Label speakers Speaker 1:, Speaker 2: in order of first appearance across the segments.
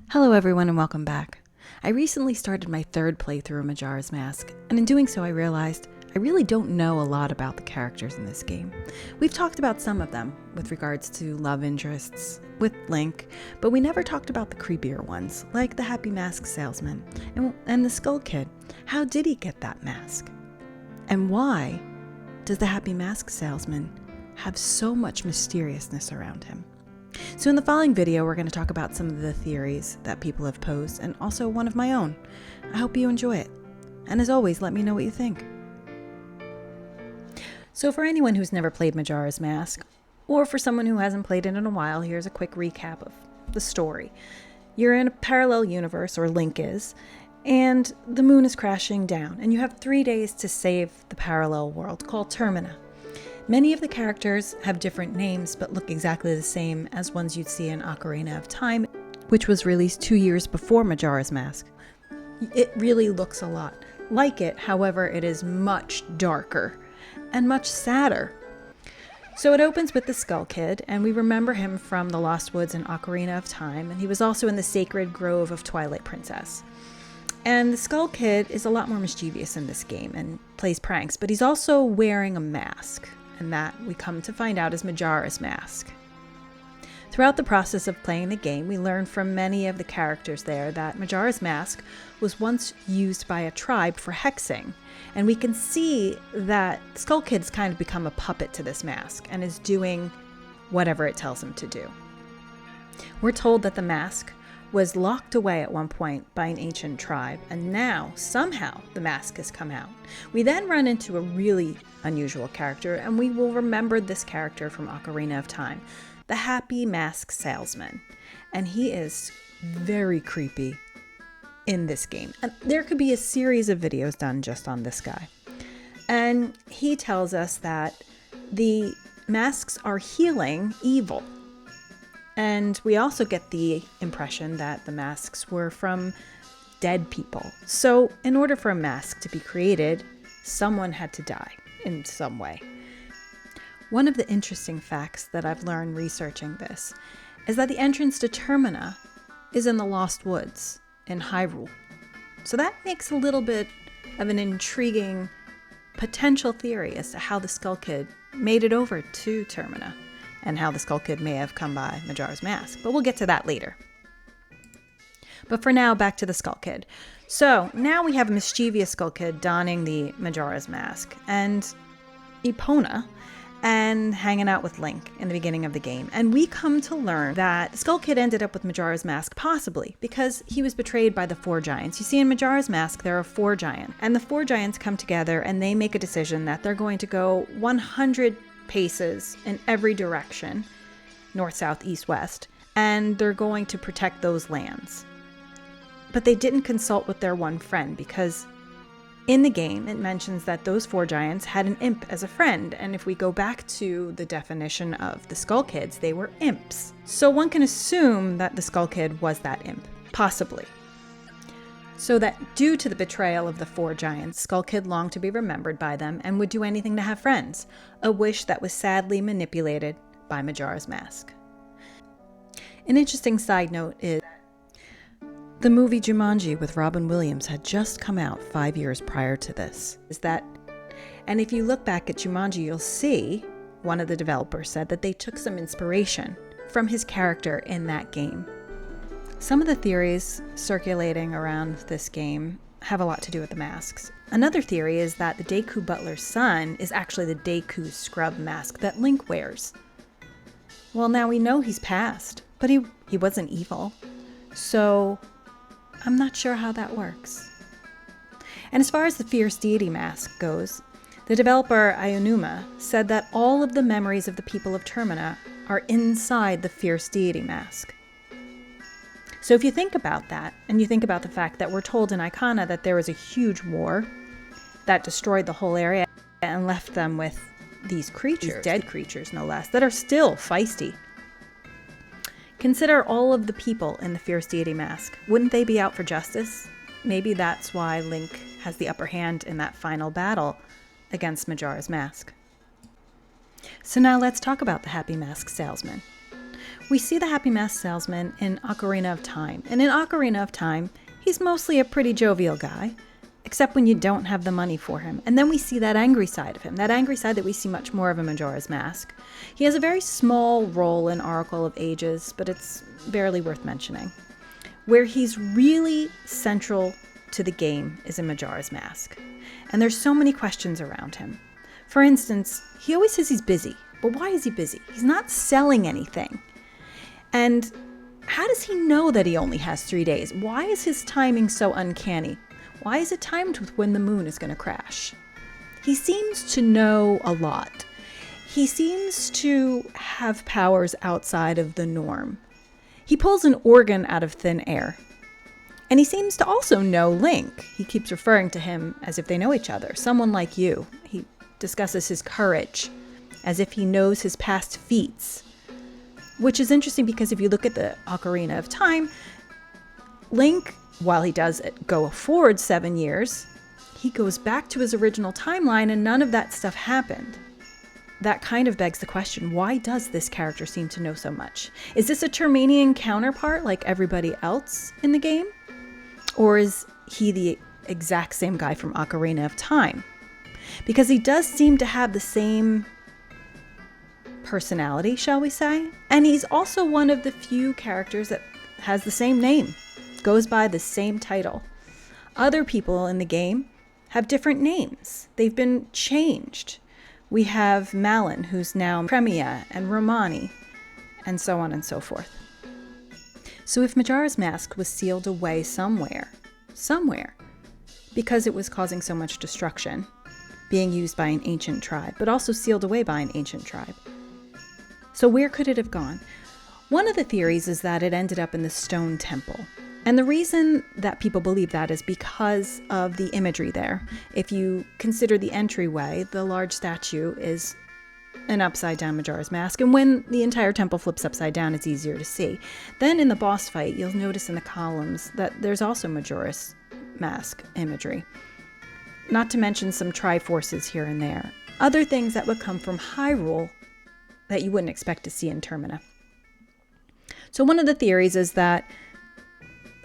Speaker 1: Hello everyone and welcome back. I recently started my third playthrough of Majora's Mask, and in doing so I realized I really don't know a lot about the characters in this game. We've talked about some of them with regards to love interests with Link, but we never talked about the creepier ones, like the Happy Mask Salesman and the Skull Kid. How did he get that mask? And why does the Happy Mask Salesman have so much mysteriousness around him? So in the following video, we're going to talk about some of the theories that people have posed and also one of my own. I hope you enjoy it. And as always, let me know what you think. So for anyone who's never played Majora's Mask, or for someone who hasn't played it in a while, here's a quick recap of the story. You're in a parallel universe, or Link is, and the moon is crashing down, and you have 3 days to save the parallel world called Termina. Many of the characters have different names but look exactly the same as ones you'd see in Ocarina of Time, which was released 2 years before Majora's Mask. It really looks a lot like it, however, it is much darker and much sadder. So it opens with the Skull Kid, and we remember him from the Lost Woods in Ocarina of Time, and he was also in the Sacred Grove of Twilight Princess. And the Skull Kid is a lot more mischievous in this game and plays pranks, but he's also wearing a mask. And that we come to find out is Majora's Mask. Throughout the process of playing the game, we learn from many of the characters there that Majora's Mask was once used by a tribe for hexing, and we can see that Skull Kid's kind of become a puppet to this mask and is doing whatever it tells him to do. We're told that the mask was locked away at one point by an ancient tribe, and now, somehow, the mask has come out. We then run into a really unusual character, and we will remember this character from Ocarina of Time, the Happy Mask Salesman. And he is very creepy in this game. And there could be a series of videos done just on this guy. And he tells us that the masks are healing evil. And we also get the impression that the masks were from dead people. So in order for a mask to be created, someone had to die in some way. One of the interesting facts that I've learned researching this is that the entrance to Termina is in the Lost Woods in Hyrule. So that makes a little bit of an intriguing potential theory as to how the Skull Kid made it over to Termina, and how the Skull Kid may have come by Majora's Mask. But we'll get to that later. But for now, back to the Skull Kid. So now we have a mischievous Skull Kid donning the Majora's Mask, and Epona, and hanging out with Link in the beginning of the game. And we come to learn that Skull Kid ended up with Majora's Mask possibly because he was betrayed by the 4 giants. You see, in Majora's Mask, there are 4 giants, and the 4 giants come together and they make a decision that they're going to go 100 paces in every direction, north, south, east, west, and they're going to protect those lands. But they didn't consult with their one friend, because in the game it mentions that those 4 giants had an imp as a friend, and if we go back to the definition of the Skull Kids, they were imps. So one can assume that the Skull Kid was that imp, possibly. So that due to the betrayal of the 4 giants, Skull Kid longed to be remembered by them and would do anything to have friends, a wish that was sadly manipulated by Majora's Mask. An interesting side note is the movie Jumanji with Robin Williams had just come out 5 years prior to this. And if you look back at Jumanji, you'll see one of the developers said that they took some inspiration from his character in that game. Some of the theories circulating around this game have a lot to do with the masks. Another theory is that the Deku Butler's son is actually the Deku Scrub mask that Link wears. Well, now we know he's passed, but he wasn't evil. So I'm not sure how that works. And as far as the Fierce Deity mask goes, the developer Aonuma said that all of the memories of the people of Termina are inside the Fierce Deity mask. So if you think about that, and you think about the fact that we're told in Icona that there was a huge war that destroyed the whole area and left them with these creatures, these dead creatures no less, that are still feisty. Consider all of the people in the Fierce Deity mask. Wouldn't they be out for justice? Maybe that's why Link has the upper hand in that final battle against Majora's Mask. So now let's talk about the Happy Mask Salesman. We see the Happy Mask Salesman in Ocarina of Time. And in Ocarina of Time, he's mostly a pretty jovial guy, except when you don't have the money for him. And then we see that angry side of him, that angry side that we see much more of in Majora's Mask. He has a very small role in Oracle of Ages, but it's barely worth mentioning. Where he's really central to the game is in Majora's Mask. And there's so many questions around him. For instance, he always says he's busy. But why is he busy? He's not selling anything. And how does he know that he only has 3 days? Why is his timing so uncanny? Why is it timed with when the moon is going to crash? He seems to know a lot. He seems to have powers outside of the norm. He pulls an organ out of thin air. And he seems to also know Link. He keeps referring to him as if they know each other. Someone like you. He discusses his courage as if he knows his past feats. Which is interesting because if you look at the Ocarina of Time, Link, while he does go forward 7 years, he goes back to his original timeline and none of that stuff happened. That kind of begs the question, why does this character seem to know so much? Is this a Terminian counterpart like everybody else in the game? Or is he the exact same guy from Ocarina of Time? Because he does seem to have the same personality, shall we say? And he's also one of the few characters that has the same name, goes by the same title. Other people in the game have different names. They've been changed. We have Malin, who's now Premia, and Romani, and so on and so forth. So if Majora's Mask was sealed away somewhere, because it was causing so much destruction, being used by an ancient tribe, but also sealed away by an ancient tribe, so where could it have gone? One of the theories is that it ended up in the stone temple. And the reason that people believe that is because of the imagery there. If you consider the entryway, the large statue is an upside-down Majora's Mask. And when the entire temple flips upside down, it's easier to see. Then in the boss fight, you'll notice in the columns that there's also Majora's Mask imagery. Not to mention some Triforces here and there. Other things that would come from Hyrule that you wouldn't expect to see in Termina. So one of the theories is that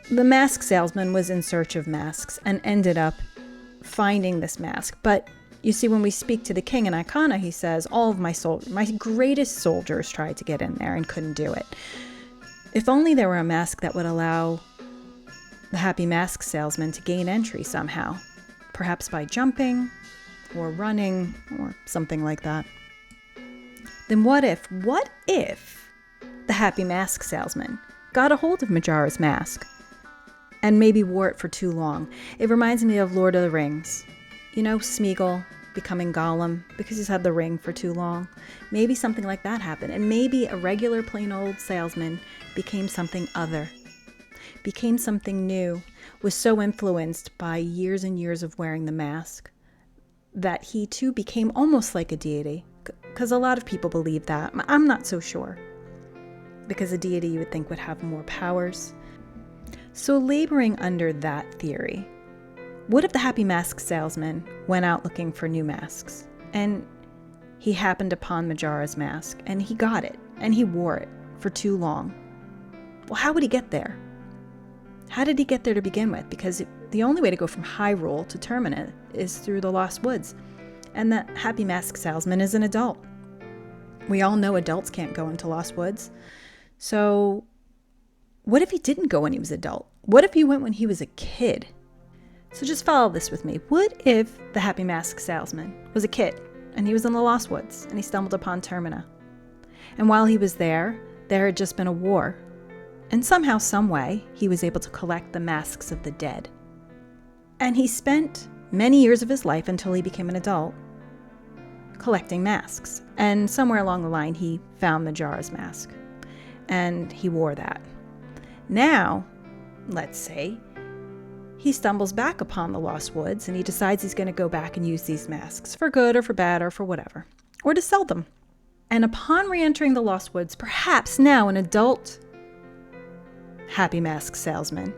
Speaker 1: the mask salesman was in search of masks and ended up finding this mask. But you see, when we speak to the king in Icona, he says, all of my greatest soldiers tried to get in there and couldn't do it. If only there were a mask that would allow the Happy Mask Salesman to gain entry somehow. Perhaps by jumping or running or something like that. Then what if the Happy Mask Salesman got a hold of Majora's Mask and maybe wore it for too long? It reminds me of Lord of the Rings. You know, Smeagol becoming Gollum because he's had the ring for too long. Maybe something like that happened. And maybe a regular plain old salesman became something other. Became something new. Was so influenced by years and years of wearing the mask that he too became almost like a deity. Because a lot of people believe that. I'm not so sure. Because a deity you would think would have more powers. So laboring under that theory, what if the Happy Mask Salesman went out looking for new masks and he happened upon Majora's Mask and he got it and he wore it for too long? Well, how would he get there? How did he get there to begin with? Because the only way to go from Hyrule to Termina is through the Lost Woods. And the Happy Mask Salesman is an adult. We all know adults can't go into Lost Woods. So what if he didn't go when he was an adult? What if he went when he was a kid? So just follow this with me. What if the Happy Mask Salesman was a kid and he was in the Lost Woods and he stumbled upon Termina? And while he was there had just been a war. And somehow, some way, he was able to collect the masks of the dead. And he spent many years of his life until he became an adult collecting masks. And somewhere along the line, he found Majora's Mask. And he wore that. Now, let's say, he stumbles back upon the Lost Woods and he decides he's going to go back and use these masks for good or for bad or for whatever. Or to sell them. And upon re-entering the Lost Woods, perhaps now an adult Happy Mask Salesman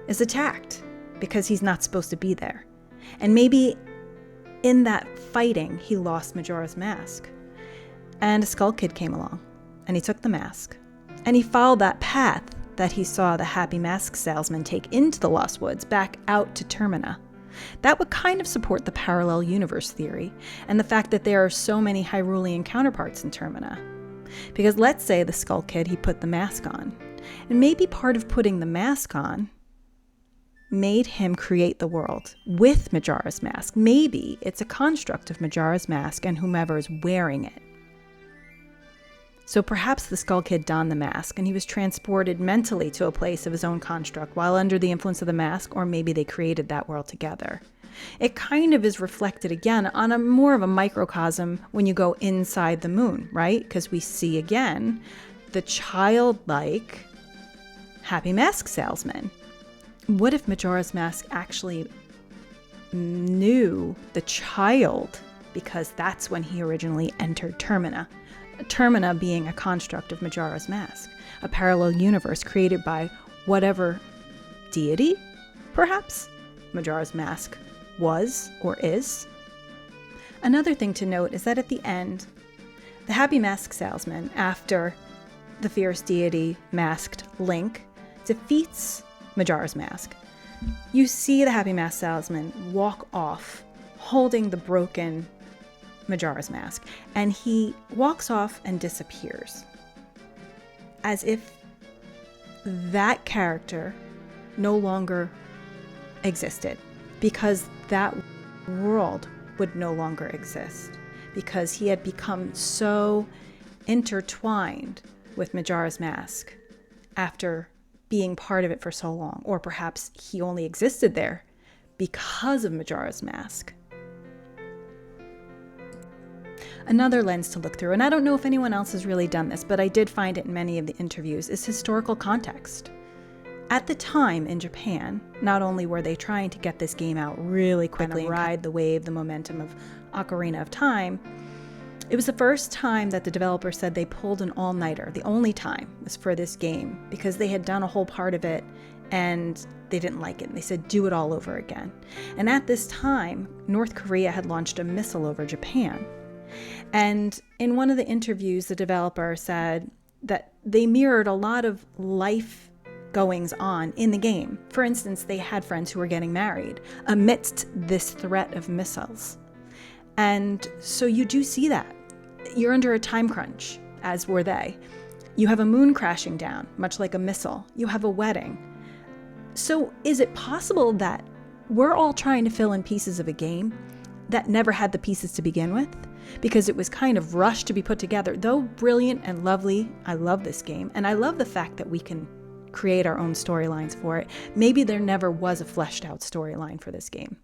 Speaker 1: is attacked because he's not supposed to be there. And maybe in that fighting, he lost Majora's Mask. And a Skull Kid came along and he took the mask And he followed that path that he saw the Happy Mask Salesman take into the Lost Woods back out to Termina. That would kind of support the parallel universe theory and the fact that there are so many Hyrulean counterparts in Termina. Because let's say the Skull Kid, he put the mask on. And maybe part of putting the mask on made him create the world with Majora's Mask. Maybe it's a construct of Majora's Mask and whomever is wearing it. So perhaps the Skull Kid donned the mask and he was transported mentally to a place of his own construct while under the influence of the mask, or maybe they created that world together. It kind of is reflected again on a more of a microcosm when you go inside the moon, right? Because we see again the childlike Happy Mask Salesman. What if Majora's Mask actually knew the child, because that's when he originally entered Termina? Termina being a construct of Majora's Mask, a parallel universe created by whatever deity, perhaps, Majora's Mask was or is. Another thing to note is that at the end, the Happy Mask Salesman, after the fierce deity masked Link defeats Majora's Mask, you see the Happy Mask Salesman walk off holding the broken Majora's Mask, and he walks off and disappears, as if that character no longer existed, because that world would no longer exist, because he had become so intertwined with Majora's Mask after being part of it for so long, or perhaps he only existed there because of Majora's Mask. Another lens to look through, and I don't know if anyone else has really done this, but I did find it in many of the interviews, is historical context. At the time in Japan, not only were they trying to get this game out really quickly and ride the wave, the momentum of Ocarina of Time, it was the first time that the developer said they pulled an all-nighter. The only time was for this game, because they had done a whole part of it and they didn't like it. And they said, do it all over again. And at this time, North Korea had launched a missile over Japan. And in one of the interviews, the developer said that they mirrored a lot of life goings on in the game. For instance, they had friends who were getting married amidst this threat of missiles. And so you do see that. You're under a time crunch, as were they. You have a moon crashing down, much like a missile. You have a wedding. So is it possible that we're all trying to fill in pieces of a game that never had the pieces to begin with? Because it was kind of rushed to be put together. Though brilliant and lovely, I love this game. And I love the fact that we can create our own storylines for it. Maybe there never was a fleshed out storyline for this game.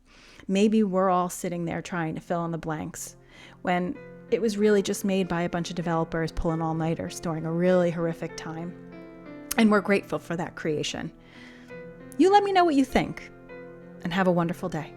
Speaker 1: Maybe we're all sitting there trying to fill in the blanks when it was really just made by a bunch of developers pulling all-nighters during a really horrific time. And we're grateful for that creation. You let me know what you think, and have a wonderful day.